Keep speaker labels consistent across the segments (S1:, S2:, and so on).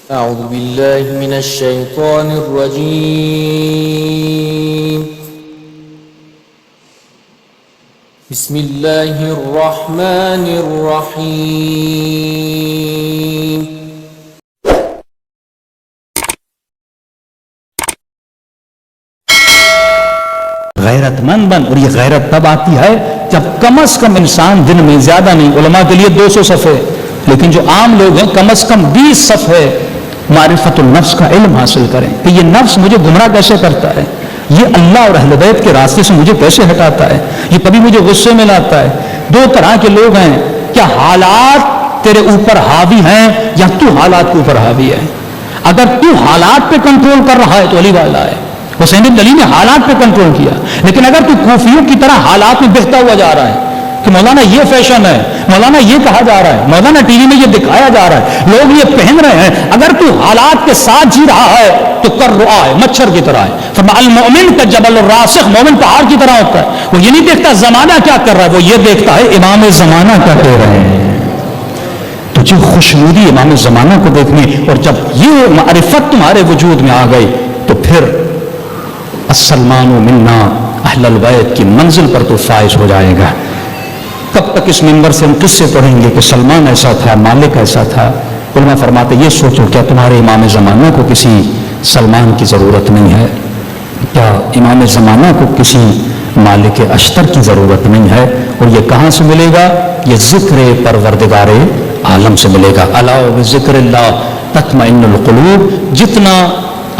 S1: أعوذ بالله من الشيطان الرجيم بسم الله الرحمن الرحيم
S2: غیرت مند بن. اور یہ غیرت تب آتی ہے جب کم از کم انسان دن میں زیادہ نہیں، علماء کے لیے 200 صفحے، لیکن جو عام لوگ ہیں کم از کم 20 صفحے معرفت النفس کا علم حاصل کریں کہ یہ نفس مجھے گمراہ کیسے کرتا ہے، یہ اللہ اور اہل بیت کے راستے سے مجھے کیسے ہٹاتا ہے، یہ کبھی مجھے غصے میں لاتا ہے. 2 طرح کے لوگ ہیں، کیا حالات تیرے اوپر حاوی ہیں یا تو حالات کے اوپر حاوی ہے. اگر تو حالات پہ کنٹرول کر رہا ہے تو علی والا ہے. حسین بن علی نے حالات پہ کنٹرول کیا، لیکن اگر تو کوفیوں کی طرح حالات میں بہتا ہوا جا رہا ہے کہ مولانا یہ فیشن ہے، مولانا یہ کہا جا رہا ہے، مولانا ٹی وی میں یہ دکھایا جا رہا ہے، لوگ یہ پہن رہے ہیں، اگر تو حالات کے ساتھ جی رہا ہے تو کر رہا ہے، مچھر کی طرح ہے. فرمایا المؤمن کا جبل الراسخ، مومن پہاڑ کی طرح ہوتا ہے، وہ یہ نہیں دیکھتا زمانہ کیا کر رہا ہے، وہ یہ دیکھتا ہے امام زمانہ کیا کہہ رہے ہیں. تو جو خوشنودی امام زمانہ کو دیکھنے، اور جب یہ معرفت تمہارے وجود میں آ گئی تو پھر السلمان منا اہل البیت کی منزل پر تو فائز ہو جائے گا. کب تک اس منبر سے ہم قصے پڑھیں گے کہ سلمان ایسا تھا، مالک ایسا تھا. علماء فرماتے یہ سوچو کیا تمہارے امام زمانہ کو کسی سلمان کی ضرورت نہیں ہے؟ کیا امام زمانہ کو کسی مالک اشتر کی ضرورت نہیں ہے؟ اور یہ کہاں سے ملے گا؟ یہ ذکر پروردگار عالم سے ملے گا. الا بذکر اللہ تطمئن القلوب. جتنا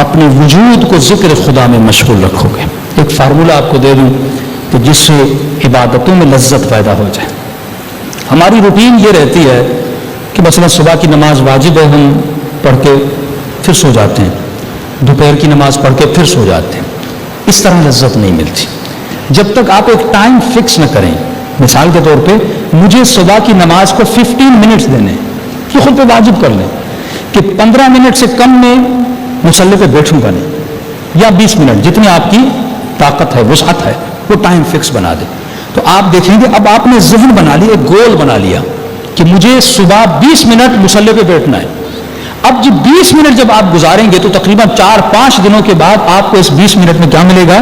S2: اپنے وجود کو ذکر خدا میں مشغول رکھو گے. ایک فارمولہ آپ کو دے دوں کہ جس سے عبادتوں میں لذت پیدا ہو جائے. ہماری روٹین یہ رہتی ہے کہ مثلا صبح کی نماز واجب ہے، ہم پڑھ کے پھر سو جاتے ہیں، دوپہر کی نماز پڑھ کے پھر سو جاتے ہیں. اس طرح لذت نہیں ملتی جب تک آپ ایک ٹائم فکس نہ کریں. مثال کے طور پہ مجھے صبح کی نماز کو 15 منٹس دینے، یہ خود پہ واجب کر لیں کہ 15 منٹ سے کم میں مصلی پہ بیٹھوں گا نہیں، یا 20 منٹ جتنی آپ کی طاقت ہے، وسعت ہے، وہ ٹائم فکس بنا دیں. تو آپ دیکھیں گے اب آپ نے ذہن بنا لیا، ایک گول بنا لیا کہ مجھے صبح 20 منٹ مصلی پہ بیٹھنا ہے. اب جب 20 منٹ جب آپ گزاریں گے تو تقریباً 4-5 دنوں کے بعد آپ کو اس 20 منٹ میں کیا ملے گا؟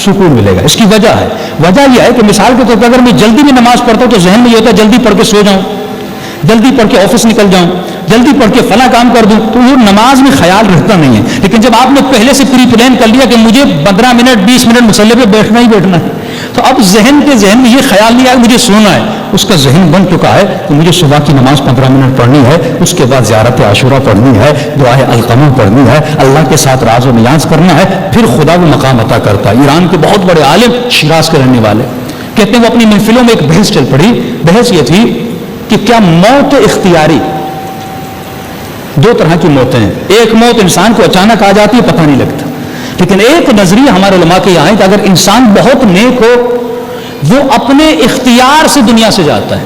S2: سکون ملے گا. اس کی وجہ ہے، وجہ یہ ہے کہ مثال کے طور پر اگر میں جلدی میں نماز پڑھتا ہوں تو ذہن میں یہ ہوتا ہے جلدی پڑھ کے سو جاؤں، جلدی پڑھ کے آفس نکل جاؤں، جلدی پڑھ کے فلاں کام کر دوں، تو وہ نماز میں خیال رہتا نہیں ہے. لیکن جب آپ نے پہلے سے پری پلان کر لیا کہ مجھے 15 منٹ 20 منٹ مصلی پہ بیٹھنا ہی بیٹھنا ہے، تو اب ذہن میں یہ خیال نہیں آیا مجھے سونا ہے. اس کا ذہن بن چکا ہے کہ مجھے صبح کی نماز 15 منٹ پڑھنی ہے، اس کے بعد زیارت عاشورہ پڑھنی ہے، دعائے القمہ پڑھنی ہے، اللہ کے ساتھ راز و نیاز کرنا ہے، پھر خدا وہ مقام عطا کرتا ہے. ایران کے بہت بڑے عالم، شیراز کے رہنے والے، کہتے ہیں وہ اپنی محفلوں میں ایک بحث چل پڑی. بحث یہ تھی کہ کیا موت اختیاری، 2 طرح کی موتیں ہیں. ایک موت انسان کو اچانک آ جاتی ہے، پتہ نہیں لگتا، لیکن ایک نظریہ ہمارے علماء کے یہاں ہے کہ اگر انسان بہت نیک ہو وہ اپنے اختیار سے دنیا سے جاتا ہے.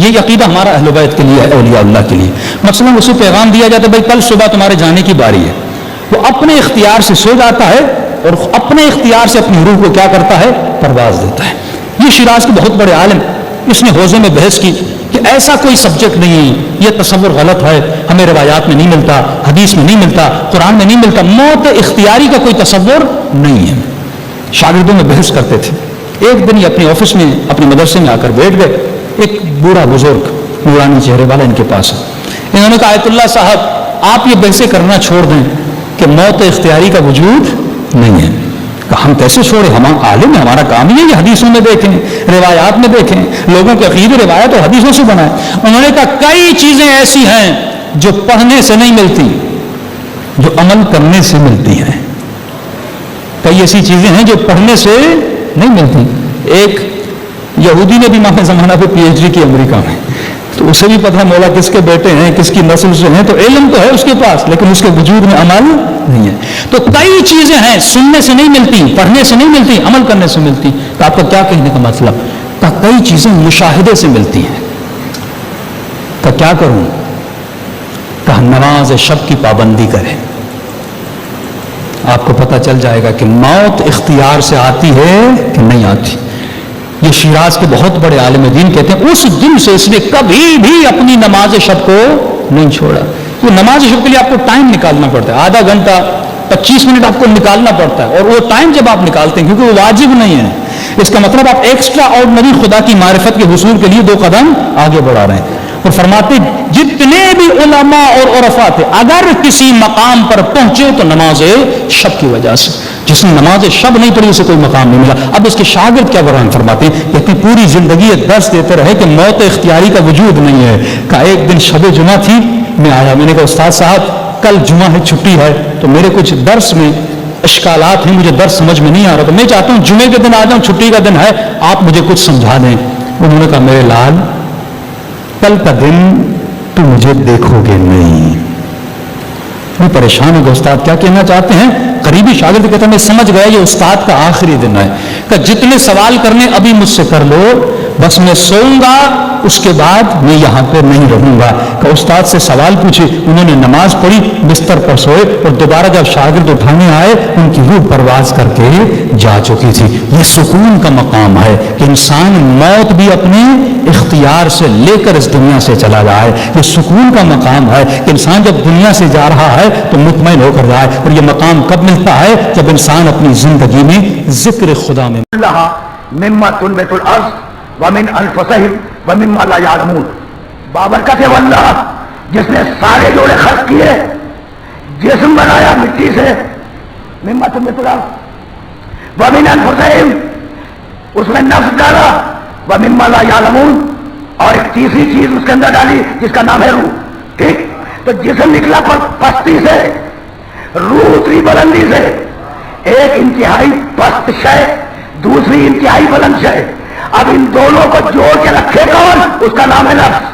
S2: یہ عقیدہ ہمارا اہل بیت کے لیے ہے، اولیاء اللہ کے لیے. مثلا اسے پیغام دیا جاتا ہے بھائی کل صبح تمہارے جانے کی باری ہے، وہ اپنے اختیار سے سو جاتا ہے اور اپنے اختیار سے اپنی روح کو کیا کرتا ہے؟ پرواز دیتا ہے. یہ شیراز کے بہت بڑے عالم، اس نے حوزے میں بحث کی کہ ایسا کوئی سبجیکٹ نہیں، یہ تصور غلط ہے، ہمیں روایات میں نہیں ملتا، حدیث میں نہیں ملتا، قرآن میں نہیں ملتا، موت اختیاری کا کوئی تصور نہیں ہے. شاگردوں میں بحث کرتے تھے. ایک دن یہ اپنے آفس میں اپنے مدرسے میں آ کر بیٹھ گئے. ایک بوڑھا بزرگ نورانی چہرے والا ان کے پاس ہے. انہوں نے کہا آیت اللہ صاحب آپ یہ بحثیں کرنا چھوڑ دیں کہ موت اختیاری کا وجود نہیں ہے. ہم کیسے چھوڑے؟ ہم عالم ہیں، ہمارا کام ہی ہے یہ حدیثوں میں دیکھیں، روایات میں دیکھیں، لوگوں کے عقیدے روایت اور حدیثوں سے بنائیں. انہوں نے کہا کئی چیزیں ایسی ہیں جو پڑھنے سے نہیں ملتی، جو عمل کرنے سے ملتی ہیں. کئی ایسی چیزیں ہیں جو پڑھنے سے نہیں ملتی. ایک یہودی نے بھی امام زمانہ پہ PhD کی امریکہ میں، تو اسے بھی پتہ مولا کس کے بیٹے ہیں، کس کی نسل سے ہیں، تو علم تو ہے اس کے پاس لیکن اس کے وجود میں عمل نہیں ہے. تو کئی چیزیں ہیں سننے سے نہیں ملتی، پڑھنے سے نہیں ملتی، عمل کرنے سے ملتی. تو آپ کا کیا کہنے کا مطلب؟ کہ کئی چیزیں مشاہدے سے ملتی ہیں. تو کیا کروں؟ کہ نماز شب کی پابندی کریں. آپ کو پتہ چل جائے گا کہ موت اختیار سے آتی ہے کہ نہیں آتی. یہ شیراز کے بہت بڑے عالم دین کہتے ہیں اس دن سے اس نے کبھی بھی اپنی نماز شب کو نہیں چھوڑا. تو نماز شب کے لیے آپ کو ٹائم نکالنا پڑتا ہے، آدھا گھنٹہ 25 منٹ آپ کو نکالنا پڑتا ہے، اور وہ ٹائم جب آپ نکالتے ہیں کیونکہ وہ واجب نہیں ہے، اس کا مطلب آپ ایکسٹرا آرڈنری خدا کی معرفت کے حصول کے لیے 2 قدم آگے بڑھا رہے ہیں۔ اور فرماتے جتنے بھی علماء اور عرفاء تھے اگر کسی مقام پر پہنچے تو نماز شب کی وجہ سے، جس نے نماز شب نہیں پڑھی اسے کوئی مقام نہیں ملا۔ اب اس کے شاگرد کیا بیان فرماتے ہیں کہ اپنی پوری زندگی یہ درس دیتے رہے کہ موت اختیاری کا وجود نہیں ہے۔ کہ ایک دن شب جمعہ تھی، میں آیا، میں نے کہا استاد صاحب کل جمعہ ہے، چھٹی ہے، تو میرے کچھ درس میں اشکالات ہیں، مجھے درس سمجھ میں نہیں آ رہا، تو میں چاہتا ہوں جمعے کے دن آ جاؤں، چھٹی کا دن ہے، آپ مجھے کچھ سمجھا دیں۔ انہوں نے کہا میرے لال کل کا دن تو مجھے دیکھو گے نہیں۔ میں پریشان ہو گیا، استاد کیا کہنا چاہتے ہیں؟ قریبی شاگرد کہتا ہے میں سمجھ گیا یہ استاد کا آخری دن ہے، کہ جتنے سوال کرنے ابھی مجھ سے کر لو، بس میں سوؤں گا، اس کے بعد میں یہاں پہ نہیں رہوں گا۔ کہ استاد سے سوال پوچھے، انہوں نے نماز پڑھی، بستر پر سوئے، اور دوبارہ جب شاگرد اٹھانے آئے ان کی روح پرواز کر کے جا چکی تھی۔ یہ سکون کا مقام ہے کہ انسان موت بھی اپنے اختیار سے لے کر اس دنیا سے چلا جائے۔ یہ سکون کا مقام ہے کہ انسان جب دنیا سے جا رہا ہے تو مطمئن ہو کر جائے، اور یہ مقام کب ملتا ہے؟ جب انسان اپنی زندگی میں ذکر خدا میں
S3: مما تنبت الارض ومن انفسهم ومما لا يعلمون۔ بابرکت ہے واللہ جس نے سارے جوڑے خلق کیے، جسم بنایا مٹی سے، مما تنبت الارض ومن انفسهم، اس میں نفس ڈالا، ومما لا يعلمون، اور ایک تیسری چیز اس کے اندر ڈالی جس کا نام ہے روح۔ ٹھیک، تو جسم نکلا پستی سے، روح اتری بلندی سے، ایک انتہائی پست شے، دوسری انتہائی بلند شے، اب ان دونوں کو جوڑ کے رکھے کون؟ اس کا نام ہے نفس۔